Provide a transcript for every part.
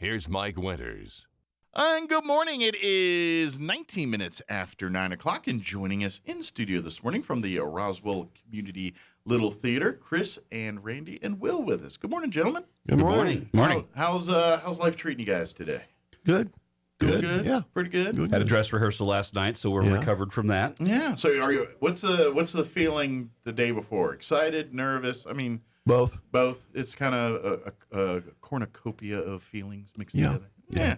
Here's Mike Winters. And good morning. It is 19 minutes after 9 o'clock, and joining us in studio this morning from the Roswell Community Little Theater, Chris and Randy and Will with us. Good morning, gentlemen. Good morning. How's life treating you guys today? Good. Good. Yeah. Pretty good. Had a dress rehearsal last night, so we're recovered from that. Yeah. So, what's the feeling the day before? Excited, nervous? I mean, Both. It's kind of a cornucopia of feelings mixed together. Yeah.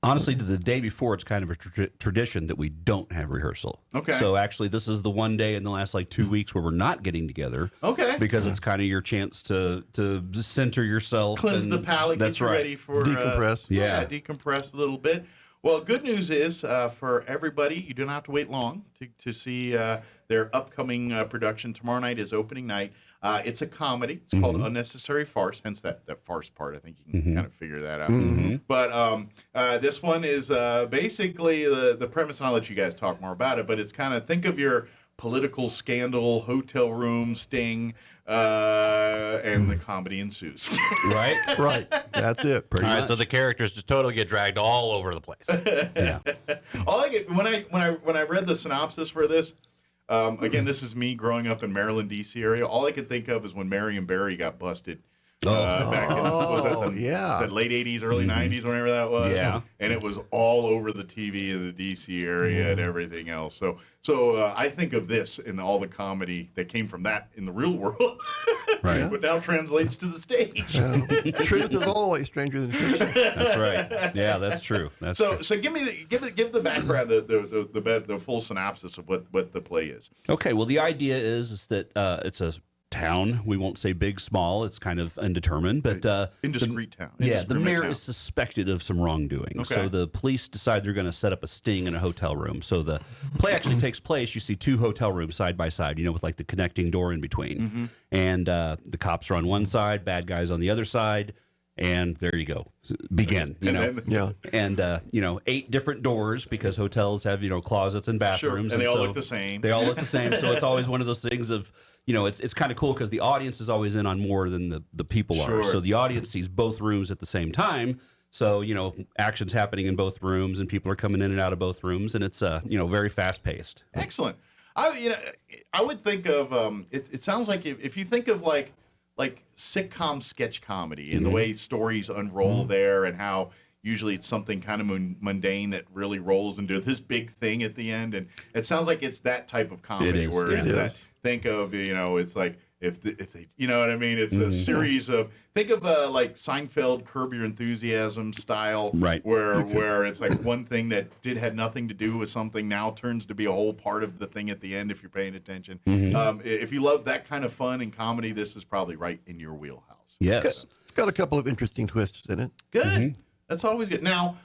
Honestly, the day before, it's kind of a tradition that we don't have rehearsal. Okay. So actually, this is the one day in the last 2 weeks where we're not getting together. Okay. Because it's kind of your chance to center yourself. Cleanse the palate, that's get you right. ready for... Decompress. Decompress a little bit. Well, good news is for everybody, you don't have to wait long to see their upcoming production. Tomorrow night is opening night. It's a comedy. It's called Unnecessary Farce, hence that farce part. I think you can kind of figure that out. But this one is basically the premise, and I'll let you guys talk more about it, but it's kind of, think of your political scandal, hotel room sting, and the comedy ensues. Right? Right. That's it. All right, so the characters just totally get dragged all over the place. Yeah. All I get when I read the synopsis for this, again, this is me growing up in Maryland, D.C. area. All I could think of is when Marion Barry got busted. Back in the late 80s, early 90s, whenever that was. Yeah. And it was all over the TV in the D.C. area and everything else. So I think of this and all the comedy that came from that in the real world. Right. But now translates to the stage. Truth is always stranger than fiction. That's right. Yeah, that's true. That's true. So give the background, the full synopsis of what the play is. Okay, well, the idea is that it's a town. We won't say big, small. It's kind of undetermined, but Indiscreet town. Yeah, the mayor town. is suspected of some wrongdoing. Okay. So the police decide they're going to set up a sting in a hotel room. So the play actually takes place. You see two hotel rooms side by side, with like the connecting door in between. And the cops are on one side, bad guys on the other side. And there you go. Begin, Yeah. And, 8 different doors because hotels have, closets and bathrooms. Sure. And they all so look the same. They all look the same. So it's always one of those things of, it's kind of cool because the audience is always in on more than the people are. So the audience sees both rooms at the same time. So, action's happening in both rooms and people are coming in and out of both rooms. And it's, very fast paced. Excellent. I would think of, it sounds like if you think of like sitcom sketch comedy and the way stories unroll there and how usually it's something kind of mundane that really rolls into this big thing at the end. And it sounds like it's that type of comedy. It is. Where It it's is. that, think of, it's like if they, you know what I mean? It's a series of, think of like Seinfeld, Curb Your Enthusiasm style. Right. Where it's like one thing that had nothing to do with something now turns to be a whole part of the thing at the end if you're paying attention. If you love that kind of fun and comedy, this is probably right in your wheelhouse. Yes. It's got a couple of interesting twists in it. Good. That's always good. Now,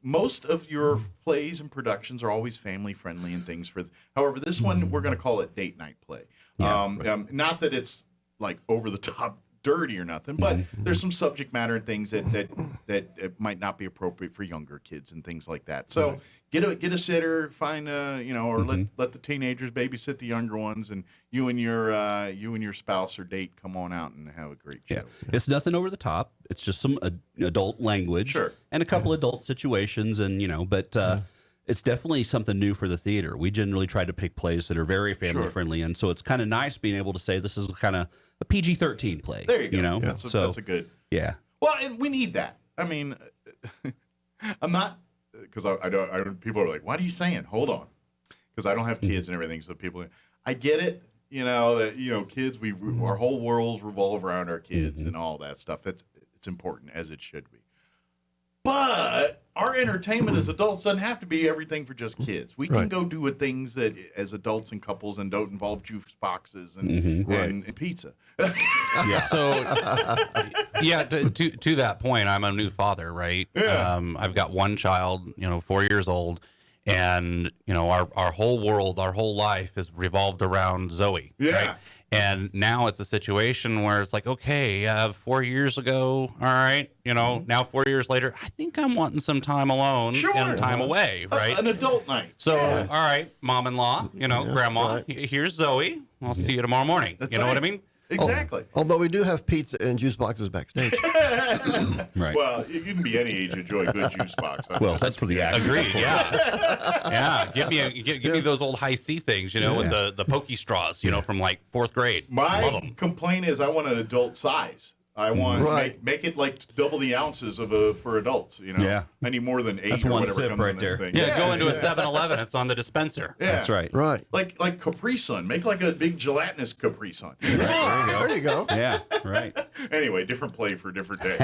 most of your plays and productions are always family friendly and things. However, this one we're going to call it date night play. Not that it's like over the top dirty or nothing, but there's some subject matter and things that might not be appropriate for younger kids and things like that. So get a sitter, find or let the teenagers babysit the younger ones, and you and your spouse or date come on out and have a great show. Yeah. It's nothing over the top. It's just some adult language and a couple adult situations, and but it's definitely something new for the theater. We generally try to pick plays that are very family friendly, and so it's kind of nice being able to say this is kind of a PG-13 play. There you go. Yeah. That's a good. Yeah. Well, and we need that. I mean, I'm not, because I don't. People are like, "What are you saying?" Hold on, because I don't have kids and everything. So people, I get it. That kids. Our whole worlds revolve around our kids and all that stuff. It's important, as it should be. But our entertainment as adults doesn't have to be everything for just kids. We can go do things that, as adults and couples, and don't involve juice boxes and pizza. Yeah. So, to that point, I'm a new father, right? Yeah. I've got one child, 4 years old, and our whole world, our whole life is revolved around Zoe. Yeah. Right? And now it's a situation where it's like, okay, 4 years ago, all right, now 4 years later, I think I'm wanting some time alone and time away, right? An adult night. So, all right, mom-in-law, grandma, right. here's Zoe. I'll see you tomorrow morning. That's You know what I right. mean? Exactly. Although we do have pizza and juice boxes backstage. Right. Well, you can be any age and enjoy a good juice box. Well, that's for the actors. Agreed. Yeah. Yeah. Give me those old high C things, with the pokey straws, from like 4th grade. Love My 'em. complaint is I want an adult size. I want make it like double the ounces for adults. Yeah. I need more than 8 That's or one whatever sip comes in right that there. thing. Yeah, go into a 7-Eleven. It's on the dispenser. Yeah. That's right. Right. Like Capri Sun. Make like a big gelatinous Capri Sun. There you go. Yeah, right. Anyway, different play for a different day.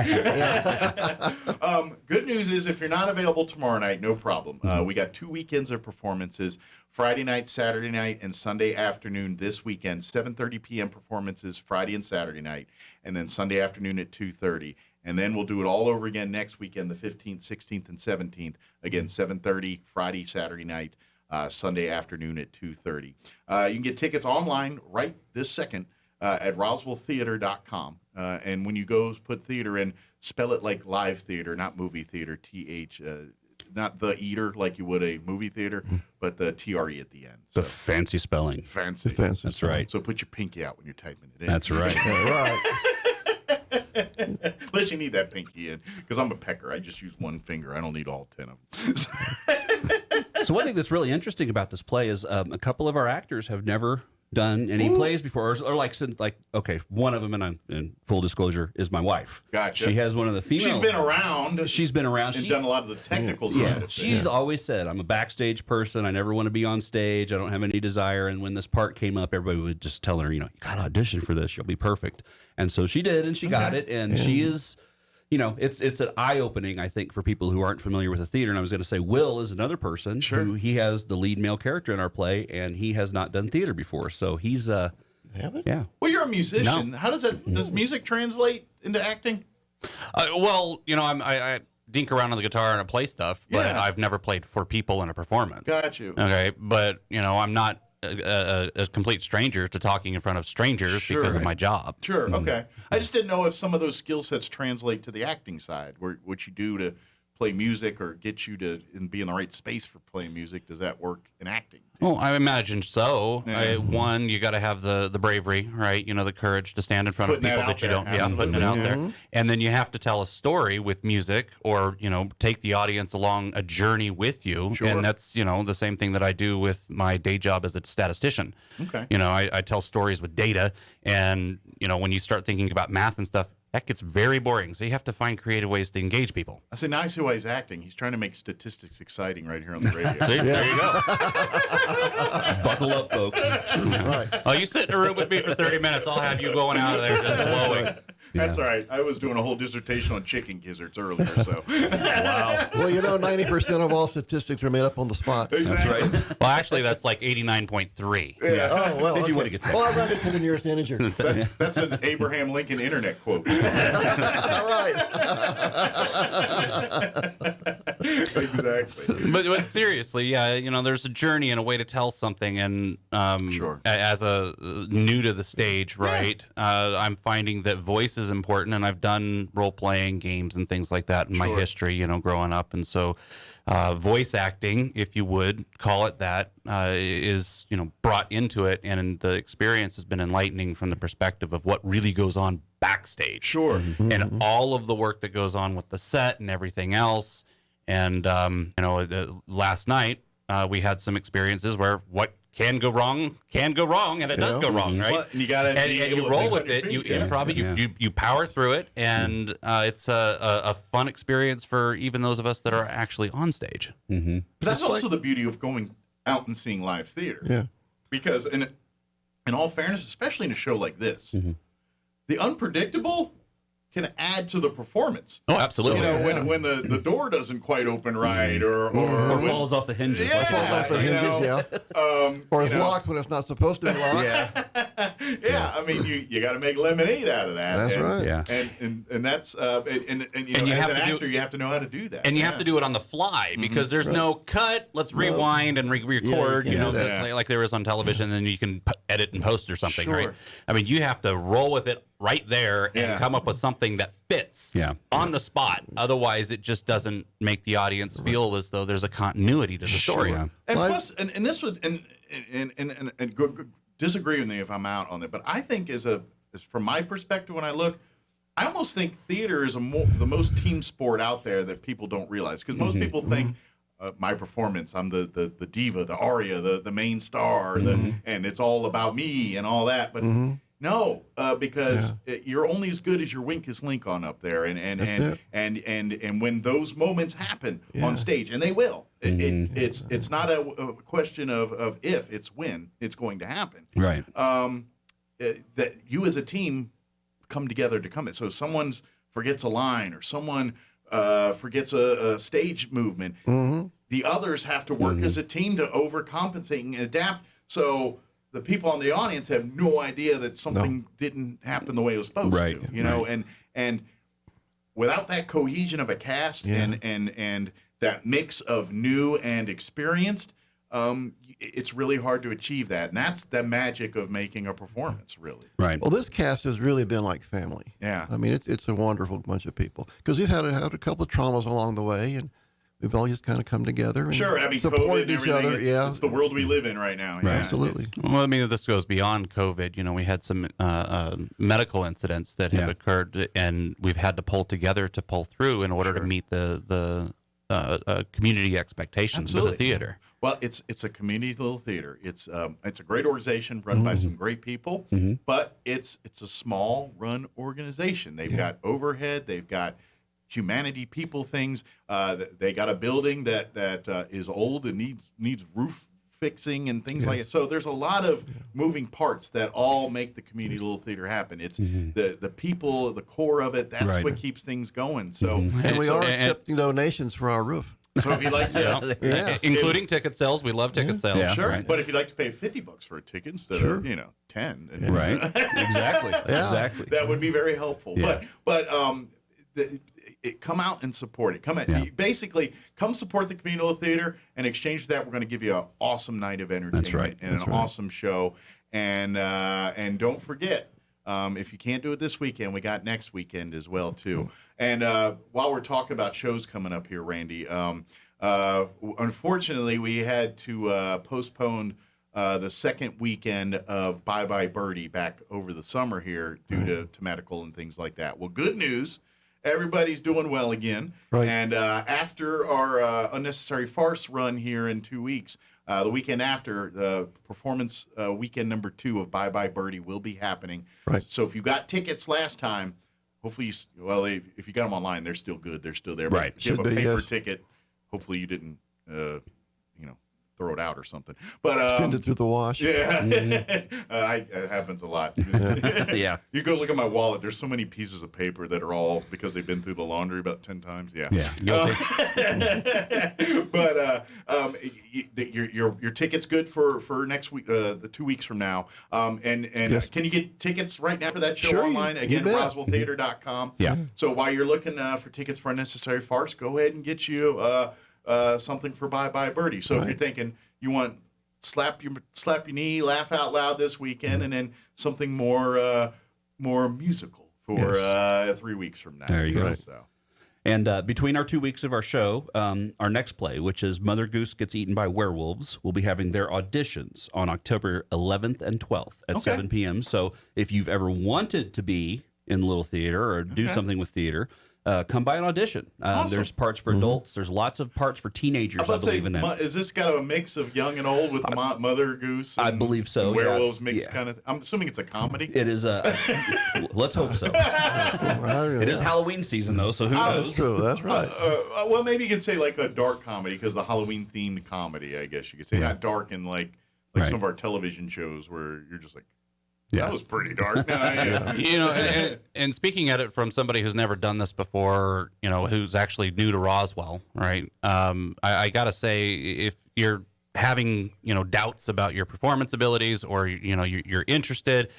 Good news is if you're not available tomorrow night, no problem. We got 2 weekends of performances, Friday night, Saturday night, and Sunday afternoon this weekend. 7:30 p.m. performances Friday and Saturday night, and then Sunday afternoon at 2:30. And then we'll do it all over again next weekend, the 15th, 16th, and 17th. Again, 7:30 Friday, Saturday night, Sunday afternoon at 2:30. You can get tickets online right this second at roswelltheater.com. And when you go put theater in, spell it like live theater, not movie theater, TH, not the eater like you would a movie theater, but the TRE at the end. So, The fancy spelling. fancy. That's right. So put your pinky out when you're typing it in. That's right. Right. Unless you need that pinky in, because I'm a pecker. I just use one finger. I don't need all 10 of them. So one thing that's really interesting about this play is a couple of our actors have never done any plays before, or okay, one of them, and I'm in full disclosure, is my wife. Gotcha. She has one of the female. She's been around. She's been around. And done a lot of the technical side of things. She's always said, I'm a backstage person. I never want to be on stage. I don't have any desire. And when this part came up, everybody would just tell her, you got to audition for this. You'll be perfect. And so she did, and she got it. And she is, it's an eye-opening, I think, for people who aren't familiar with the theater. And I was going to say, Will is another person who he has the lead male character in our play, and he has not done theater before. So he's, yeah. Well, you're a musician. No. How does music translate into acting? I dink around on the guitar and I play stuff, but Yeah. I've never played for people in a performance. Got you. Okay, but I'm not a complete stranger to talking in front of strangers because of my job. Sure. Okay. I just didn't know if some of those skill sets translate to the acting side, where what you do to play music or get you to be in the right space for playing music. Does that work in acting? Well, I imagine so. Yeah. One, you got to have the bravery, right? The courage to stand in front Putting of people that that you out don't, there. putting it out there. Mm-hmm. And then you have to tell a story with music, or take the audience along a journey with you. Sure. And that's the same thing that I do with my day job as a statistician. Okay. I tell stories with data, and when you start thinking about math and stuff, that gets very boring. So you have to find creative ways to engage people. I say, now I see why he's acting. He's trying to make statistics exciting right here on the radio. See, there you go. Buckle up, folks. Right. Oh, you sit in a room with me for 30 minutes. I'll have you going out of there just glowing. That's all right. I was doing a whole dissertation on chicken gizzards earlier, so. Wow. Well, 90% of all statistics are made up on the spot. Exactly. Well, actually, that's like 89.3. Yeah. Oh, well, If you okay. want to get Well, I'll round it to the nearest integer. That's an Abraham Lincoln internet quote. All right. Exactly. But seriously, yeah, there's a journey and a way to tell something. And Sure. As a new to the stage, right, I'm finding that voice is important. And I've done role-playing games and things like that in my history, growing up. And so voice acting, if you would call it that, is, brought into it. And the experience has been enlightening from the perspective of what really goes on backstage. Sure. And all of the work that goes on with the set and everything else. And, last night we had some experiences where what can go wrong, and it does go wrong, right? Well, you gotta and be you able to roll think with on your it. You feet, yeah. probably you power through it, and it's a fun experience for even those of us that are actually on stage. Mm-hmm. But that's It's also the beauty of going out and seeing live theater. Yeah. Because in all fairness, especially in a show like this, the unpredictable can add to the performance. Oh, absolutely. When the door doesn't quite open right, or Or when- falls off the hinges. Yeah. Falls off the hinges, yeah. Or it's locked when it's not supposed to be locked. Yeah. Yeah, I mean, you got to make lemonade out of that. That's and, right. Yeah. And that's and you And you as have an to do- actor, you have to know how to do that. And you have to do it on the fly because there's no cut. Let's rewind and re-record. Yeah, you can't do that. like there is on television, and then you can edit and post or something, Sure. right? I mean, you have to roll with it right there and Yeah. come up with something that fits Yeah. on the spot. Otherwise, it just doesn't make the audience feel as though there's a continuity to the story. Yeah. And Well, plus, and this would and disagree with me if I'm out on it, but I think as a from my perspective, when I look, I almost think theater is the most team sport out there that people don't realize, because most people think my performance, I'm the diva, the aria, the main star, and it's all about me and all that. But no, because you're only as good as your weakest link on up there, and when those moments happen on stage, and they will, it's not a question of if, it's when it's going to happen. Right. That you as a team come together to come in. So if someone forgets a line or someone forgets a stage movement, the others have to work as a team to overcompensate and adapt. So the people in the audience have no idea that something didn't happen the way it was supposed to. You know, and without that cohesion of a cast and that mix of new and experienced, it's really hard to achieve that. And that's the magic of making a performance, really. Right. Well, this cast has really been like family. Yeah. I mean, it's a wonderful bunch of people, because we've had a couple of traumas along the way, and we've all just kind of come together and COVID supported and each other. It's the world we live in right now. Right. Absolutely. Well, I mean, this goes beyond COVID. You know, we had some medical incidents that have occurred, and we've had to pull together to pull through in order to meet the community expectations for the theater. Well, it's a community little theater. It's a great organization run by some great people, but it's a small run organization. They've got overhead, they've got humanity, people, things. They got a building that is old and needs roof fixing and things like that. So there's a lot of moving parts that all make the community little theater happen. It's the people, the core of it. That's what keeps things going. So and we are accepting donations for our roof. So if you'd like to, including ticket sales, we love ticket sales. Yeah, sure. Right. But if you'd like to pay $50 for a ticket instead of 10, right? Exactly. Exactly. That would be very helpful. Yeah. But come out and support it. Basically come support the community little theater. And in exchange for that, we're going to give you an awesome night of entertainment. That's right. And an awesome show. And don't forget, if you can't do it this weekend, we got next weekend as well too. And while we're talking about shows coming up here, Randy, unfortunately we had to postpone the second weekend of Bye Bye Birdie back over the summer here due to medical and things like that. Well, good news. Everybody's doing well again. Right. And after our unnecessary farce run here in 2 weeks, the weekend after, the performance weekend number 2 of Bye Bye Birdie will be happening. Right. So if you got tickets last time, hopefully, if you got them online, they're still good. They're still there. But Right. if you have a paper ticket, hopefully you didn't, throw it out or something. But send it through the wash. Yeah, it happens a lot. Yeah. You go look at my wallet. There's so many pieces of paper that are all because they've been through the laundry about 10 times. Yeah. But your ticket's good for next week, the 2 weeks from now. And can you get tickets right now for that show online? Again, RoswellTheater.com. Yeah. So while you're looking for tickets for Unnecessary Farce, go ahead and get you something for Bye Bye Birdie. So if you're thinking you want slap your knee, laugh out loud this weekend, and then something more musical for 3 weeks from now. There you go. So. And between our 2 weeks of our show, our next play, which is Mother Goose Gets Eaten by Werewolves, will be having their auditions on October 11th and 12th at 7 p.m. So if you've ever wanted to be in the Little Theater or do something with theater, come by and audition. Awesome. There's parts for adults. There's lots of parts for teenagers, I believe in that. Is this kind of a mix of young and old with Mother Goose? I believe so. And werewolves mix kind of. I'm assuming it's a comedy. It is let's hope so. It is Halloween season though, so who knows? That's true. That's right. Well, maybe you could say like a dark comedy because the Halloween themed comedy. I guess you could say not dark and like some of our television shows where you're just like. That was pretty dark. And speaking at it from somebody who's never done this before, who's actually new to Roswell, right? I got to say, if you're having, doubts about your performance abilities or, you're interested,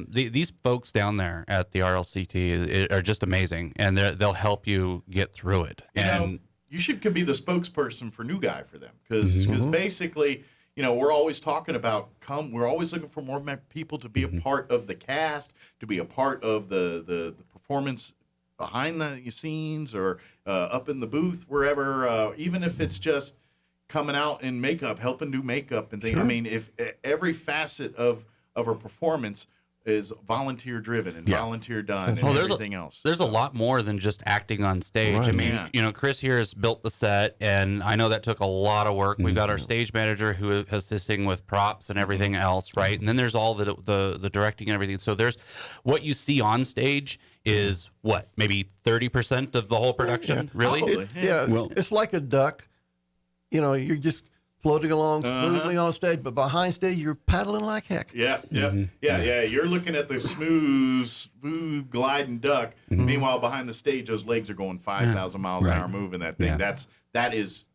these folks down there at the RLCT are just amazing, and they'll help you get through it. You could be the spokesperson for New Guy for them because basically, we're always talking about we're always looking for more people to be a part of the cast, to be a part of the performance behind the scenes or up in the booth, wherever, even if it's just coming out in makeup, helping do makeup and things. Sure. I mean, if every facet of a performance, is volunteer driven and volunteer done and everything else. There's a lot more than just acting on stage. Right. I mean, Chris here has built the set, and I know that took a lot of work. We've got our stage manager who is assisting with props and everything else, right? And then there's all the directing and everything. So there's what you see on stage is what, maybe 30% of the whole production, really? Probably. Well, it's like a duck. You're just floating along smoothly on stage, but behind stage you're paddling like heck. Yeah. You're looking at the smooth gliding duck. Meanwhile, behind the stage, those legs are going 5,000 miles an hour moving that thing. Yeah. That is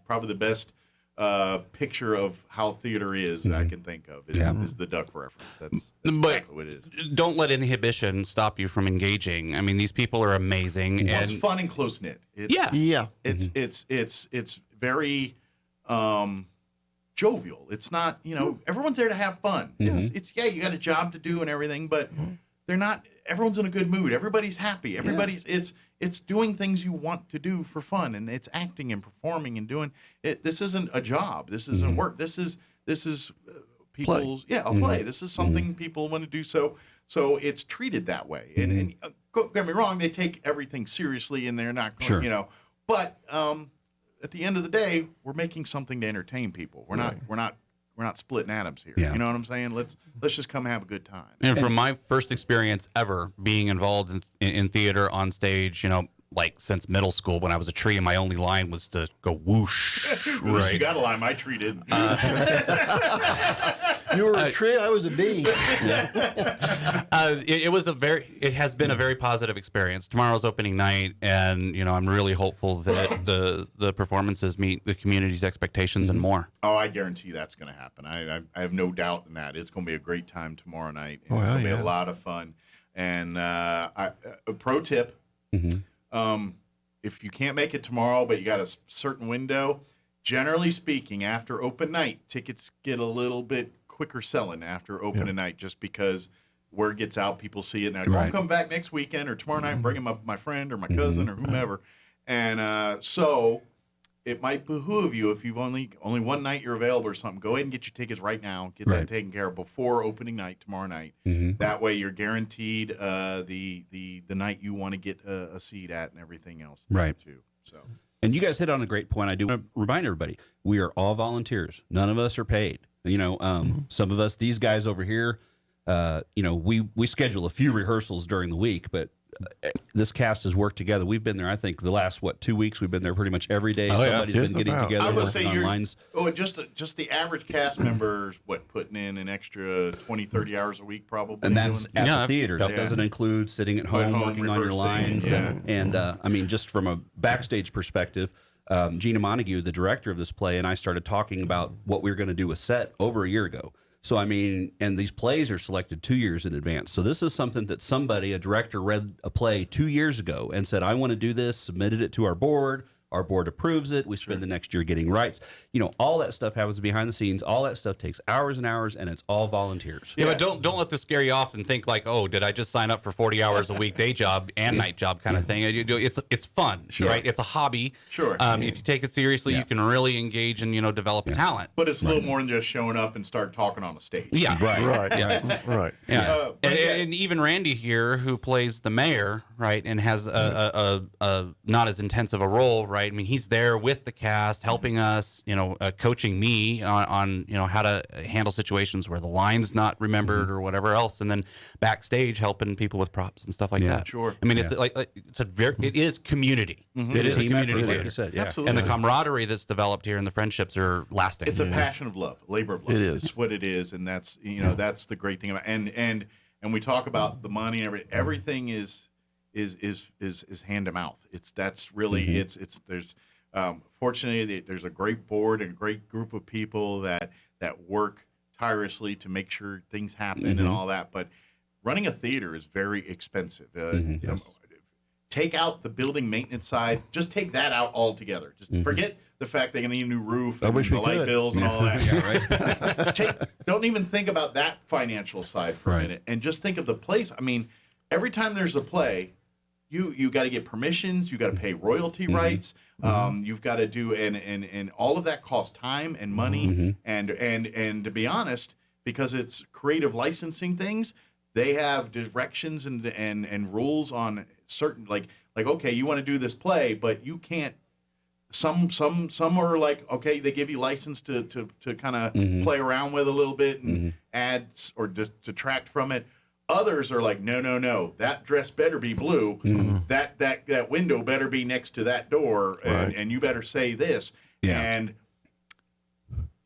probably the best picture of how theater is I can think of is the duck reference. That's exactly what it is. Don't let inhibition stop you from engaging. I mean, these people are amazing, Well, and it's fun and close knit. It's very jovial. It's not, everyone's there to have fun. It's you got a job to do and everything, but they're not. Everyone's in a good mood. Everybody's happy. Everybody's it's doing things you want to do for fun, and it's acting and performing and doing it. This isn't a job. This isn't work. This is people's play. This is something people want to do. So it's treated that way. And don't get me wrong, they take everything seriously, and they're not going, But at the end of the day, we're making something to entertain people. We're not splitting atoms here. Yeah. You know what I'm saying? Let's just come have a good time. And from my first experience ever being involved in theater on stage, like since middle school when I was a tree and my only line was to go whoosh. Right. You got a line. My tree didn't. You were a tree, I was a bee. It has been a very positive experience. Tomorrow's opening night, and I'm really hopeful that the performances meet the community's expectations and more. Oh, I guarantee that's going to happen. I have no doubt in that. It's going to be a great time tomorrow night. It's going to be a lot of fun. And a pro tip: if you can't make it tomorrow, but you got a certain window, generally speaking, after open night, tickets get a little bit quicker selling after opening night, just because word gets out, people see it, and I go, I'll come back next weekend or tomorrow night and bring my friend or my cousin or whomever. And so it might behoove you, if you've only one night you're available or something, go ahead and get your tickets right now, get that taken care of before opening night tomorrow night. That way you're guaranteed the night you want to get a seat at and everything else too. So. And you guys hit on a great point. I do want to remind everybody, we are all volunteers. None of us are paid. Some of us, these guys over here, we schedule a few rehearsals during the week, but this cast has worked together. We've been there, I think, the last 2 weeks. We've been there pretty much every day. Somebody's been getting together, I would working say on lines. Oh, just the average cast members, putting in an extra 20, 30 hours a week, probably. And that's at the theater. That doesn't include sitting at home working on your lines. And I mean, just from a backstage perspective, Gina Montague, the director of this play, and I started talking about what we were going to do with set over a year ago. So, I mean, and these plays are selected 2 years in advance. So this is something that a director read a play 2 years ago and said, I want to do this, submitted it to our board. Our board approves it. We spend the next year getting rights. All that stuff happens behind the scenes. All that stuff takes hours and hours, and it's all volunteers. Yeah, but don't let this scare you off and think like, oh, did I just sign up for 40 hours a week day job and night job kind of thing? It's fun, right? It's a hobby. Sure. If you take it seriously, you can really engage and develop a talent. But it's a little more than just showing up and start talking on a stage. Yeah, Right. Yeah. And even Randy here, who plays the mayor, right, and has a not as intensive a role, right? I mean, he's there with the cast, helping us, coaching me on how to handle situations where the line's not remembered or whatever else, and then backstage helping people with props and stuff like that. Sure. I mean, it is community. It is a community like theater. you said, Absolutely. And the camaraderie that's developed here and the friendships are lasting. It's a passion of love, labor of love. It is. It's what it is, and that's that's the great thing about and we talk about the money and everything is hand to mouth. That's really there's fortunately there's a great board and a great group of people that work tirelessly to make sure things happen and all that. But running a theater is very expensive. Take out the building maintenance side. Just take that out altogether. Just forget the fact they're going to need a new roof and the light bills and all that. Don't even think about that financial side for a minute, and just think of the place. I mean, every time there's a play, you got to get permissions. You got to pay royalty rights. You've got to do and all of that costs time and money. And to be honest, because it's creative licensing things, they have directions and rules on certain like okay, you want to do this play, but you can't. Some are like, okay, they give you license to kind of play around with a little bit and add or just detract from it. Others are like, no, that dress better be blue. That window better be next to that door, and you better say this. Yeah. And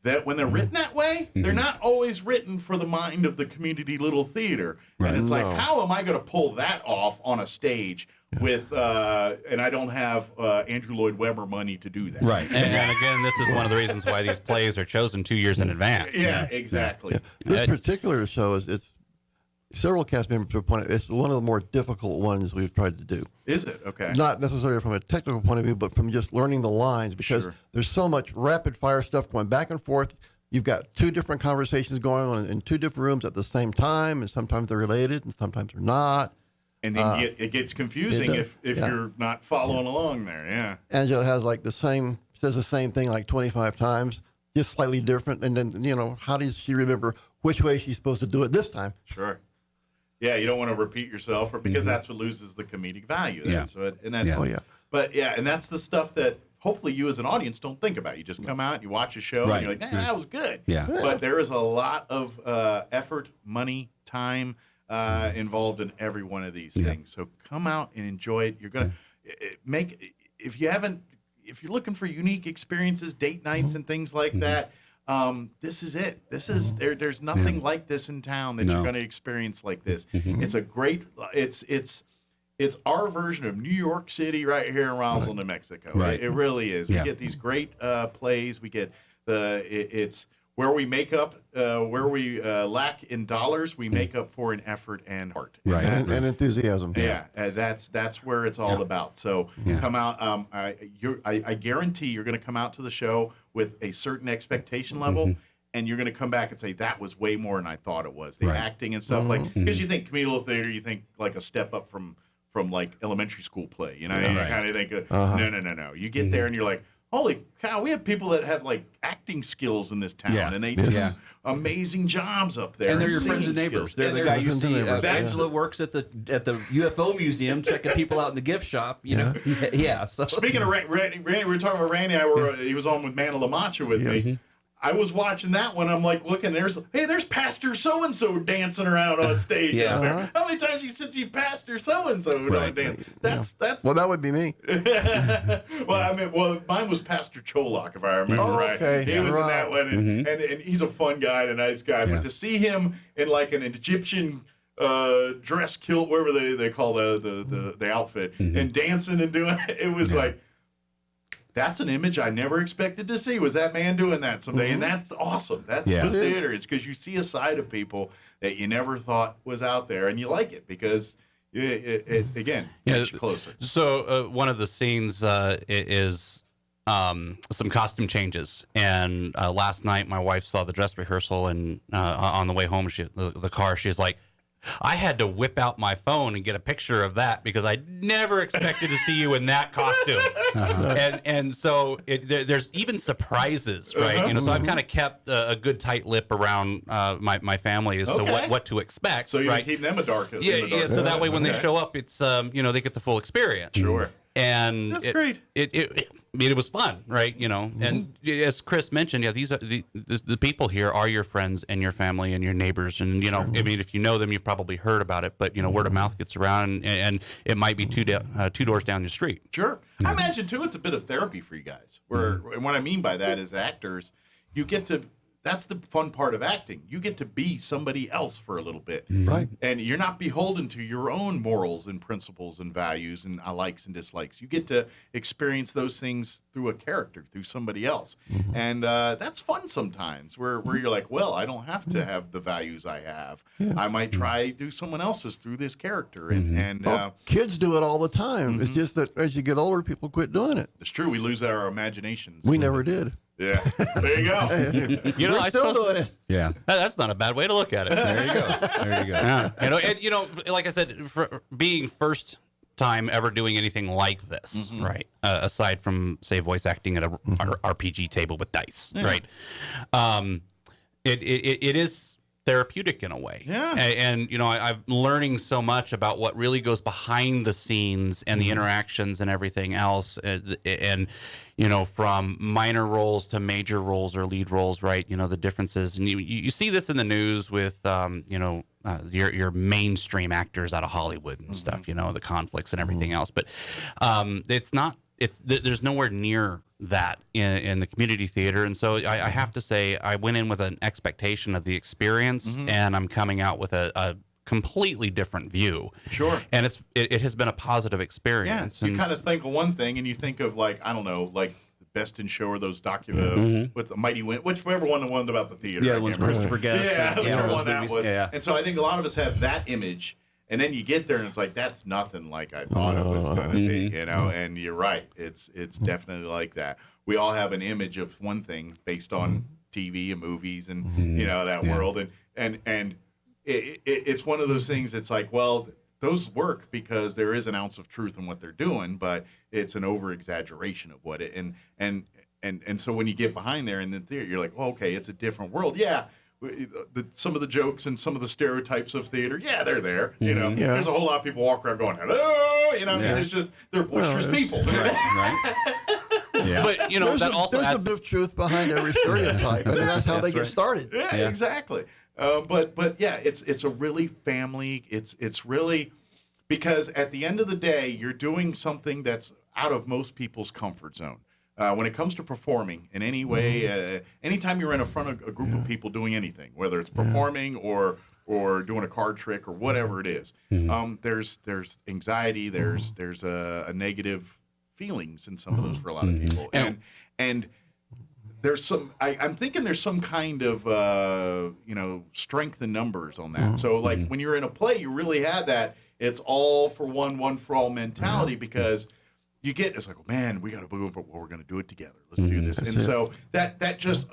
that when they're written that way, they're not always written for the mind of the community little theater. Right. And it's like, how am I going to pull that off on a stage with, and I don't have Andrew Lloyd Webber money to do that. Right. And again, this is one of the reasons why these plays are chosen 2 years in advance. Yeah, exactly. This particular show it's several cast members have pointed. It's one of the more difficult ones we've tried to do. Is it? Okay. Not necessarily from a technical point of view, but from just learning the lines, because there's so much rapid fire stuff going back and forth. You've got 2 different conversations going on in 2 different rooms at the same time, and sometimes they're related and sometimes they're not. And then it gets confusing if you're not following along there. Yeah. Angela has says the same thing like 25 times, just slightly different. And then, how does she remember which way she's supposed to do it this time? Sure. Yeah, you don't want to repeat yourself, because that's what loses the comedic value. That's what, and that's, But and that's the stuff that hopefully you as an audience don't think about. You just come out, you watch a show, and you're like, that was good. Yeah. But there is a lot of effort, money, time involved in every one of these things. So come out and enjoy it. You're gonna if you're looking for unique experiences, date nights and things like that. This is it. This is there's nothing like this in town that you're going to experience like this. It's a great. It's our version of New York City right here in Roswell, New Mexico. Right. It really is. We get these great plays. We get it's where we make up where we lack in dollars. We make up for in effort and heart. Right. And enthusiasm. Yeah, that's where it's all about. So come out. I guarantee you're going to come out to the show with a certain expectation level, and you're going to come back and say that was way more than I thought it was. The acting and stuff, because you think communal theater, you think like a step up from like elementary school play. You kind of think no. You get there and you're like, holy cow, we have people that have like acting skills in this town, and they do amazing jobs up there. And they're your friends and neighbors. Skills. They're the guy you see. Angela works at the UFO museum, checking people out in the gift shop. Yeah. So. Speaking of Randy, we were talking about Randy. He was on with Man of La Mancha with me. I was watching that one. I'm like looking. There's Pastor so and so dancing around on stage. Out there. How many times you see Pastor so and so dance? That's. Well, that would be me. Mine was Pastor Chollock, if I remember right. Okay. He was in that one, and he's a fun guy and a nice guy. But to see him in like an Egyptian dress kilt, whatever they call the outfit, and dancing and doing it was like. That's an image I never expected to see. Was that man doing that someday? And that's awesome. That's good theater. It's because you see a side of people that you never thought was out there, and you like it because it again gets you closer. So one of the scenes is some costume changes, and last night my wife saw the dress rehearsal, and on the way home, the car, she's like, I had to whip out my phone and get a picture of that because I never expected to see you in that costume. And so there's even surprises, right? So I've kind of kept a good tight lip around my family as to what to expect. So you're keeping them in the dark. Yeah. So that way when they show up, it's they get the full experience. Sure. And that's great. It was fun, right? And as Chris mentioned, these are the people here are your friends and your family and your neighbors, and I mean, if you know them, you've probably heard about it, but word of mouth gets around, and it might be two doors down the street. Sure, I imagine too, it's a bit of therapy for you guys. And what I mean by that is, actors, you get to. That's the fun part of acting. You get to be somebody else for a little bit. Right. And you're not beholden to your own morals and principles and values and likes and dislikes. You get to experience those things through a character, through somebody else. And that's fun sometimes where you're like, well, I don't have to have the values I have. I might try do someone else's through this character. And kids do it all the time. It's just that as you get older, people quit doing it. It's true. We lose our imaginations. We never did. Yeah, there you go. We're still doing it. Yeah, that's not a bad way to look at it. There you go. There you go. And like I said, for being first time ever doing anything like this, right? Aside from say voice acting at a RPG table with dice, right? It is therapeutic in a way. Yeah. And you know, I'm learning so much about what really goes behind the scenes and the interactions and everything else. And you know, from minor roles to major roles or lead roles, right? You know, the differences. And you see this in the news with, you know, your mainstream actors out of Hollywood and stuff, you know, the conflicts and everything else. But there's nowhere near that in the community theater. And so I have to say, I went in with an expectation of the experience, and I'm coming out with a completely different view. Sure. And it has been a positive experience. Yeah, you kind of think of one thing, and you think of, like, I don't know, like Best in Show or those with the Mighty Wind, whichever one about the theater. Yeah, the one's Christopher Guest. Yeah, whichever one that was. Yeah. And so I think a lot of us have that image, and then you get there, and it's like, that's nothing like I thought it was going to be, you know. And you're right, it's definitely like that. We all have an image of one thing based on TV and movies and you know, that world, and it's one of those things. It's like, well, those work because there is an ounce of truth in what they're doing, but it's an over exaggeration of what it and so when you get behind there in the theater, you're like, well, okay, it's a different world. Yeah. Some of the jokes and some of the stereotypes of theater, yeah, they're there. You know, there's a whole lot of people walk around going, hello, you know, and it's just, they're boisterous people. Right. Yeah. But you know, there's a bit of truth behind every stereotype. I mean, that's how they get started. Yeah, exactly. But yeah, it's a really family. It's really, because at the end of the day, you're doing something that's out of most people's comfort zone. When it comes to performing in any way, anytime you're in front of a group of people doing anything, whether it's performing or doing a card trick or whatever it is, there's anxiety, there's a negative feelings in some of those for a lot of people, and there's some. I'm thinking there's some kind of you know, strength in numbers on that. So like when you're in a play, you really have that. It's all for one for all mentality, because you get, it's like, oh, man, we got to move, but we're going to do it together. Let's do this. And so that just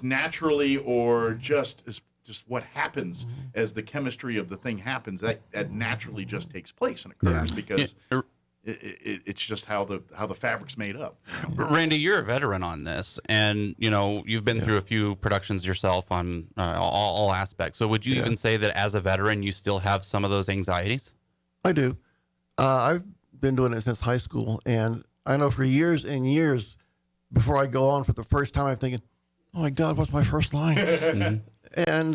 naturally, or just what happens as the chemistry of the thing happens, that naturally just takes place and occurs because it's just how the fabric's made up. Randy, you're a veteran on this, and you know, you've been through a few productions yourself on all aspects. So would you even say that as a veteran, you still have some of those anxieties? I do. I've been doing it since high school, and I know for years and years before I go on for the first time, I'm thinking, oh my God, what's my first line? And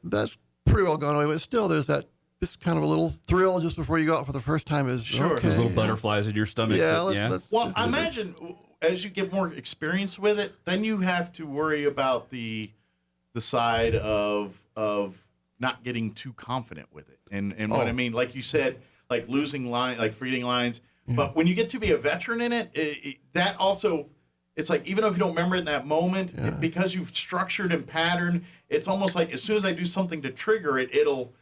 that's pretty well gone away, but still there's that just kind of a little thrill just before you go out for the first time. Is sure. Okay. Those little butterflies in your stomach. Well, I imagine as you get more experience with it, then you have to worry about the side of not getting too confident with it. And what I mean, like you said, like losing line, like forgetting lines. But when you get to be a veteran in it, that also, it's like, even if you don't remember it in that moment, because you've structured and patterned, it's almost like as soon as I do something to trigger it, it'll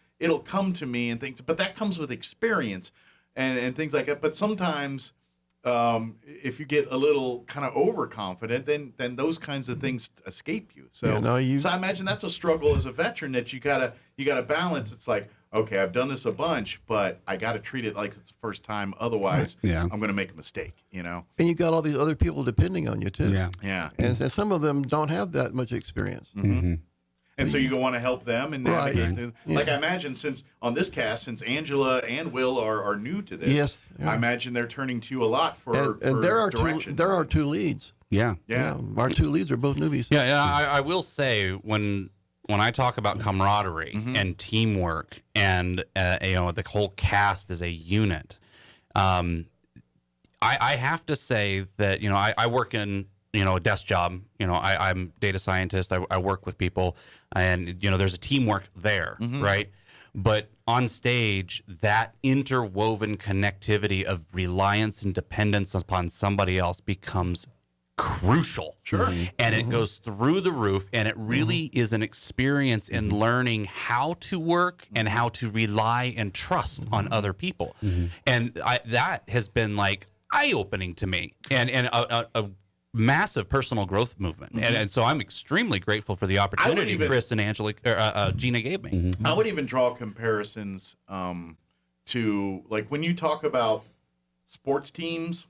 come to me and things. But that comes with experience and things like that. But sometimes if you get a little kind of overconfident, then those kinds of things escape you. So, so I imagine that's a struggle as a veteran that you gotta balance. It's like, okay, I've done this a bunch, but I got to treat it like it's the first time. Otherwise, I'm going to make a mistake, you know? And you got all these other people depending on you, too. Yeah. And some of them don't have that much experience. And so you want to help them and navigate. Like I imagine, since on this cast, since Angela and Will are new to this, I imagine they're turning to you a lot for direction. There are two leads. Yeah. Our two leads are both newbies. I will say, when I talk about camaraderie and teamwork and you know, the whole cast as a unit, I have to say that, you know, I work in, you know, a desk job. You know, I'm data scientist. I work with people, and you know, there's a teamwork there, right? But on stage, that interwoven connectivity of reliance and dependence upon somebody else becomes crucial. And it goes through the roof, and it really is an experience in learning how to work and how to rely and trust on other people. And that has been like eye-opening to me, and a massive personal growth movement. And so I'm extremely grateful for the opportunity Chris and Angela, Gina gave me. I would even draw comparisons to, like, when you talk about sports teams,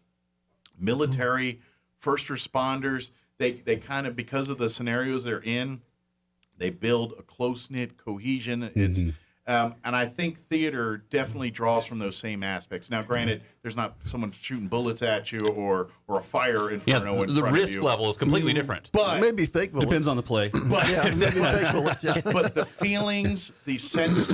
military, first responders, they kind of, because of the scenarios they're in, They build a close-knit cohesion. It's and I think theater definitely draws from those same aspects. Now, granted, there's not someone shooting bullets at you or a fire inferno in the front risk of you. level is completely different. But maybe fake bullets. Depends on the play. but, maybe fake bullets. Yeah. but the feelings, the sense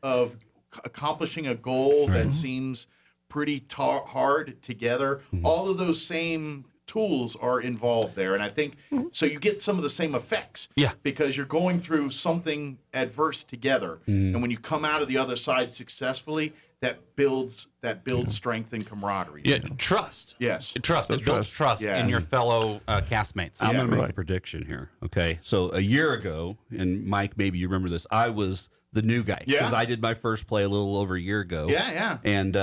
of accomplishing a goal that seems pretty hard together, all of those same tools are involved there, and I think so you get some of the same effects because you're going through something adverse together, and when you come out of the other side successfully, that builds strength and camaraderie. Trust. Yes, Trust. It builds trust in your fellow castmates. I'm going to make a prediction here. Okay. So a year ago, and Mike, maybe you remember this, I was the new guy because I did my first play a little over a year ago. Yeah. And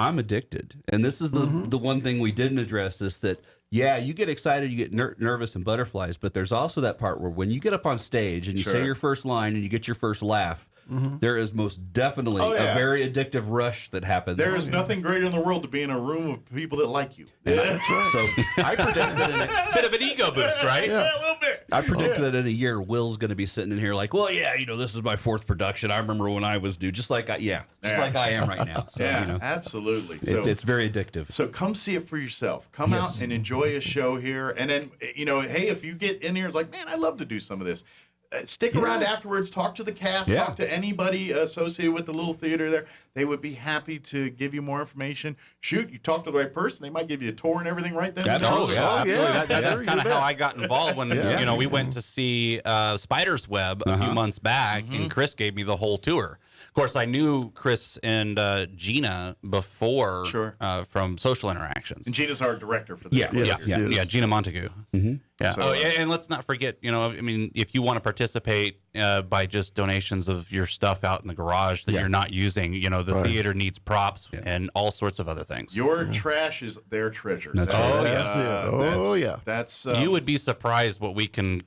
I'm addicted. And this is the one thing we didn't address is that, you get excited, you get nervous and butterflies, but there's also that part where when you get up on stage and you say your first line and you get your first laugh, there is most definitely a very addictive rush that happens. There is nothing greater in the world to be in a room of people that like you. That's right. So I predict that in a Bit of an ego boost, right? Yeah, a little bit. I predict that in a year, Will's going to be sitting in here like, well, this is my fourth production. I remember when I was new, just like I am right now. So, absolutely. So it's very addictive. So come see it for yourself. Come out and enjoy a show here. And then, hey, if you get in here, it's like, man, I love to do some of this. Stick around afterwards. Talk to the cast. Talk to anybody associated with the little theater there. They would be happy to give you more information. Shoot, you talk to the right person. They might give you a tour and everything right then. Absolutely. yeah. That's kind of how I got involved when we went to see Spider's Web a few months back, and Chris gave me the whole tour. Of course, I knew Chris and Gina before from social interactions. And Gina's our director for the Gina Montague. Yeah. So, and let's not forget, if you want to participate by just donations of your stuff out in the garage that you're not using, the theater needs props and all sorts of other things. Your trash is their treasure. That's right. That's you would be surprised what we can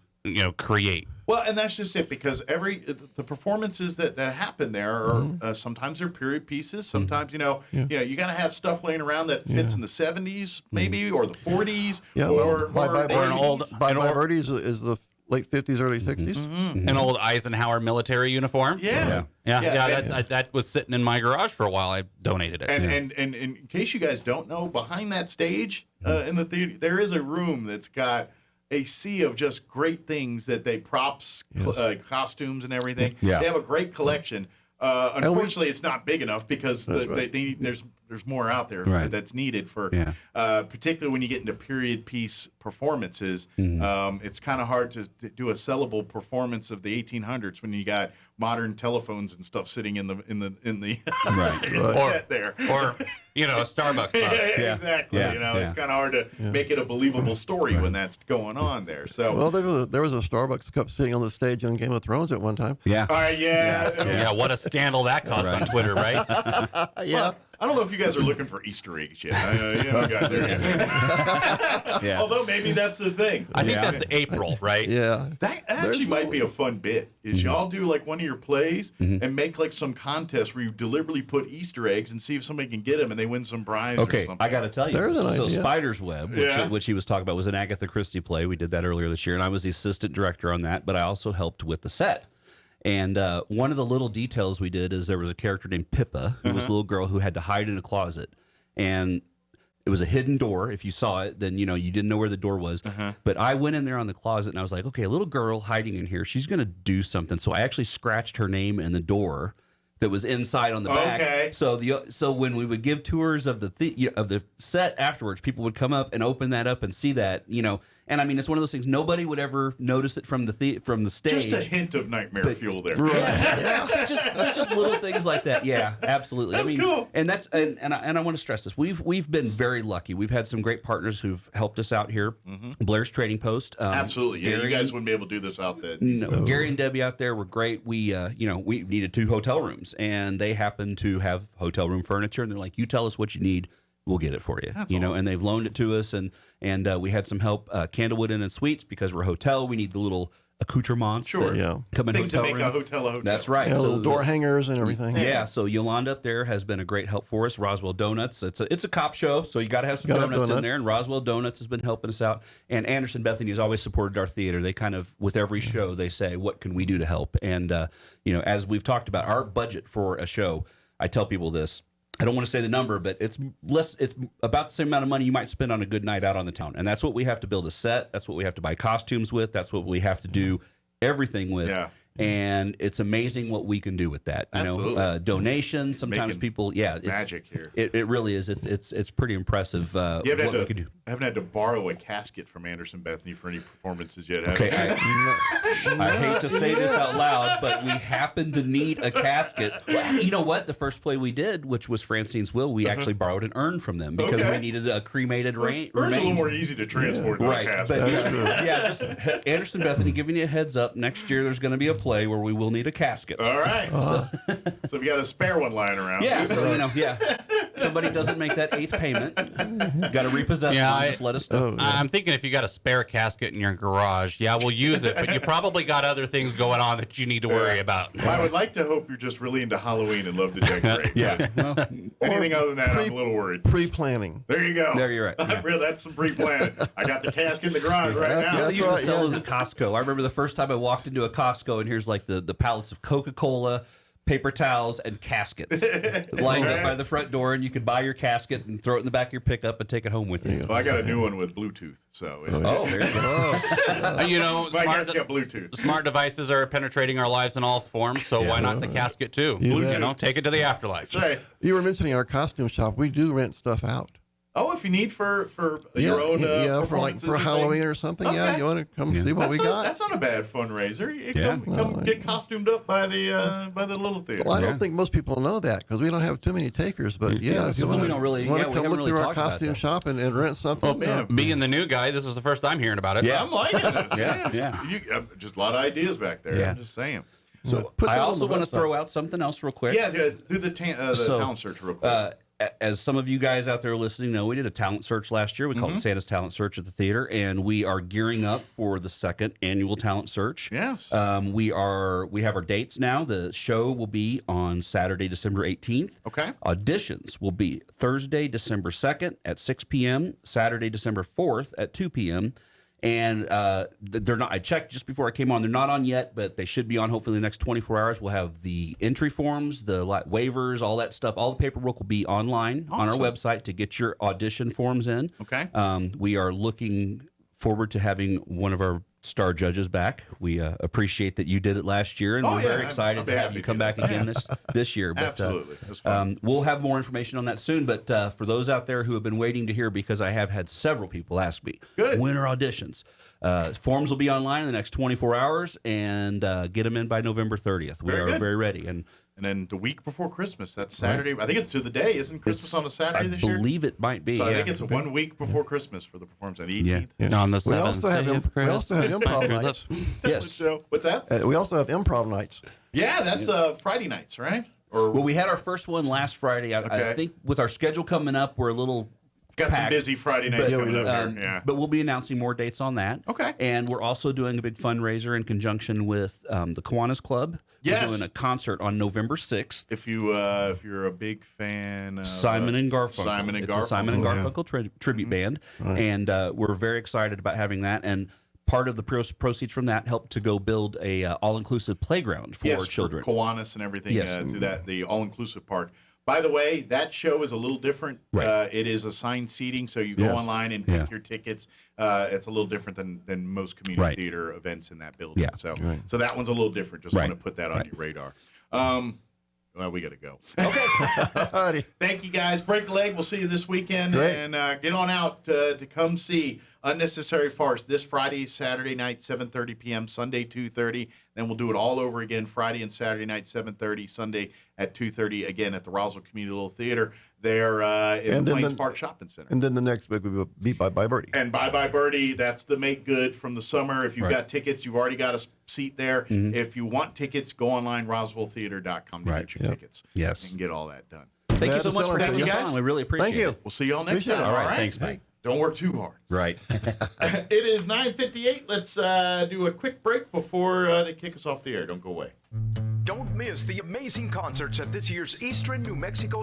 create. Well, and that's just it, because the performances that happen there are sometimes they're period pieces. Sometimes you got to have stuff laying around that fits in the 70s maybe or the 40s or an old 80s. is the late 50s, early 60s. An old Eisenhower military uniform. That was sitting in my garage for a while. I donated it. And in case you guys don't know, behind that stage in the theater, there is a room that's got a sea of just great things that they props, costumes, and everything. They have a great collection. Unfortunately, it's not big enough because there's more out there that's needed for, particularly when you get into period piece performances. It's kind of hard to do a sellable performance of the 1800s when you got modern telephones and stuff sitting in the set there, or a Starbucks mug. Exactly. It's kind of hard to make it a believable story when that's going on there. So there was a Starbucks cup sitting on the stage on Game of Thrones at one time. What a scandal that caused on Twitter, right? Well, I don't know if you guys are looking for Easter eggs yet. Although maybe that's the thing. I think that's April, right? Yeah. That actually might be a fun bit. Is y'all do like one of your plays and make like some contest where you deliberately put Easter eggs and see if somebody can get them and they win some prize. Okay, or something. I got to tell you. There's an so idea. Spider's Web, which he was talking about, was an Agatha Christie play. We did that earlier this year, and I was the assistant director on that, but I also helped with the set. And one of the little details we did is there was a character named Pippa, who was a little girl who had to hide in a closet. And it was a hidden door. If you saw it, then, you didn't know where the door was. But I went in there on the closet, and I was like, okay, a little girl hiding in here. She's going to do something. So I actually scratched her name in the door that was inside on the back. Okay. So when we would give tours of the set afterwards, people would come up and open that up and see that, And I mean, it's one of those things. Nobody would ever notice it from the stage. Just a hint of nightmare fuel there. just little things like that. Yeah, absolutely. That's cool. And that's and I want to stress this. We've been very lucky. We've had some great partners who've helped us out here. Blair's Trading Post. Absolutely. Yeah, Gary, you guys wouldn't be able to do this out there. Gary and Debbie out there were great. We we needed 2 hotel rooms, and they happened to have hotel room furniture, and they're like, "You tell us what you need, we'll get it for you." That's awesome. awesome. And they've loaned it to us, and we had some help. Candlewood Inn and Suites, because we're a hotel, we need the little accoutrements. Sure. Yeah. Come in Things that hotel make rooms. a hotel a hotel. That's right. Yeah, So little door hangers and everything. Yeah, so Yolanda up there has been a great help for us. Roswell Donuts, it's a cop show, so you got to have some Gotta have donuts in donuts. there. And Roswell Donuts has been helping us out. And Anderson Bethany has always supported our theater. They kind of, with every show, they say, "What can we do to help?" And as we've talked about, our budget for a show, I tell people this. I don't want to say the number, but it's about the same amount of money you might spend on a good night out on the town. And that's what we have to build a set. That's what we have to buy costumes with. That's what we have to do everything with. Yeah. And it's amazing what we can do with that. Absolutely. Donations. Sometimes Making people, it's magic here. It really is. It's pretty impressive what we can do. I haven't had to borrow a casket from Anderson Bethany for any performances yet. have Okay, you? I hate to say this out loud, but we happen to need a casket. Well, you know what? The first play we did, which was Francine's Will, we actually borrowed an urn from them because we needed a cremated Urn's a little remains. more easy to transport than a Right, casket. but just Anderson Bethany giving you a heads up. Next year, there's going to be a play where we will need a casket. All right. So if you got a spare one lying around. Yeah, so somebody doesn't make that 8th payment, got to repossess one. Just let us know. I'm thinking if you got a spare casket in your garage, we'll use it, but you probably got other things going on that you need to worry about. I would like to hope you're just really into Halloween and love to decorate. Yeah. Well, Anything other than that, I'm a little worried. Pre-planning. There you go. There you're right. Yeah. That's some pre-planning. I got the casket in the garage right now. They That's used right, to sell yeah. those at Costco. I remember the first time I walked into a Costco, and here's like the pallets of Coca-Cola, paper towels, and caskets lined up by the front door, and you could buy your casket and throw it in the back of your pickup and take it home with you. Well, I got a new one with Bluetooth, so Oh, there you go. my casket got Bluetooth. Smart devices are penetrating our lives in all forms, so why not the casket too? You bet. Take it to the afterlife. That's right. You were mentioning our costume shop. We do rent stuff out. Oh, if you need for your own performances for and Halloween things. or something. Okay. Yeah, you want to come see what we got? That's not a bad fundraiser. You Yeah. come get costumed up by the little theater. Well, I don't think most people know that because we don't have too many takers. But if you so we want don't really- to we come haven't look really through our talked about costume that. shop and rent something. man. Being the new guy, this is the first I'm hearing about it. Yeah. I'm liking this. Yeah. You, just a lot of ideas back there. Yeah. I'm just saying. So Put I that on also the want to website. throw out something else real quick. Yeah, do the talent search real quick. As some of you guys out there listening know, we did a talent search last year. We called it Santa's Talent Search at the theater, and we are gearing up for the 2nd annual talent search. Yes. We have our dates now. The show will be on Saturday, December 18th. Okay. Auditions will be Thursday, December 2nd at 6 p.m., Saturday, December 4th at 2 p.m., and they're not. I checked just before I came on. They're not on yet, but they should be on. Hopefully, in the next 24 hours, we'll have the entry forms, the waivers, all that stuff. All the paperwork will be online on our website to get your audition forms in. Okay. We are looking forward to having one of our star judges back. We appreciate that you did it last year, and we're very excited to have you come back again this year. But, Absolutely. That's fun. we'll have more information on that soon. But for those out there who have been waiting to hear, because I have had several people ask me, Good. when are auditions? Forms will be online in the next 24 hours, and get them in by November 30th. We Very are good. very ready. And And then the week before Christmas, that's Saturday. I think it's to the day. Isn't Christmas on a Saturday I this year? believe it might be. So I yeah. think it's 1 week before Christmas for the performance on the 18th. On the 7th. We also have improv nights. Yes. So, what's that? We also have improv nights. Yeah, that's Friday nights, right? Or Well, we had our first one last Friday. I Okay. think with our schedule coming up, we're a little got some packed. busy Friday nights But- coming up Um, here. Yeah. But we'll be announcing more dates on that. Okay. And we're also doing a big fundraiser in conjunction with the Kiwanis Club. Yes. We're doing a concert on November 6th. If you're a big fan of Simon and Garfunkel. Simon and It's Garfunkel. a Simon and Garfunkel tribute band. And we're very excited about having that. And part of the proceeds from that helped to go build a all-inclusive playground for children. For Kiwanis and everything Yes. through that, the all-inclusive part. By the way, that show is a little different. Right. It is assigned seating, so you go Yes. online and pick your tickets. It's a little different than most community Right. theater events in that building. Yeah. So that one's a little different. Just Right. want to put that on your radar. Well, we got to go. Alrighty. Thank you, guys. Break a leg. We'll see you this weekend. Great. And get on out to come see Unnecessary Farce this Friday, Saturday night, 7:30 p.m., Sunday, 2:30. Then we'll do it all over again Friday and Saturday night, 7:30, Sunday at 2:30, again at the Roswell Community Little Theater there in And the then Plains the- Park Shopping Center. And then the next week we will be Bye Bye Birdie. And Bye Bye Birdie, that's the make good from the summer. If you've got tickets, you've already got a seat there. If you want tickets, go online, roswelltheater.com to get your tickets. Yes. And get all that done. Thank you Glad so to much for celebrate having you us guys. on. We really appreciate Thank you. it. We'll see y'all next Appreciate it. time. All All right. right. Thanks, Mike. Hey. Don't work too hard. Right. It is 9:58. Let's do a quick break before they kick us off the air. Don't go away. Don't miss the amazing concerts at this year's Eastern New Mexico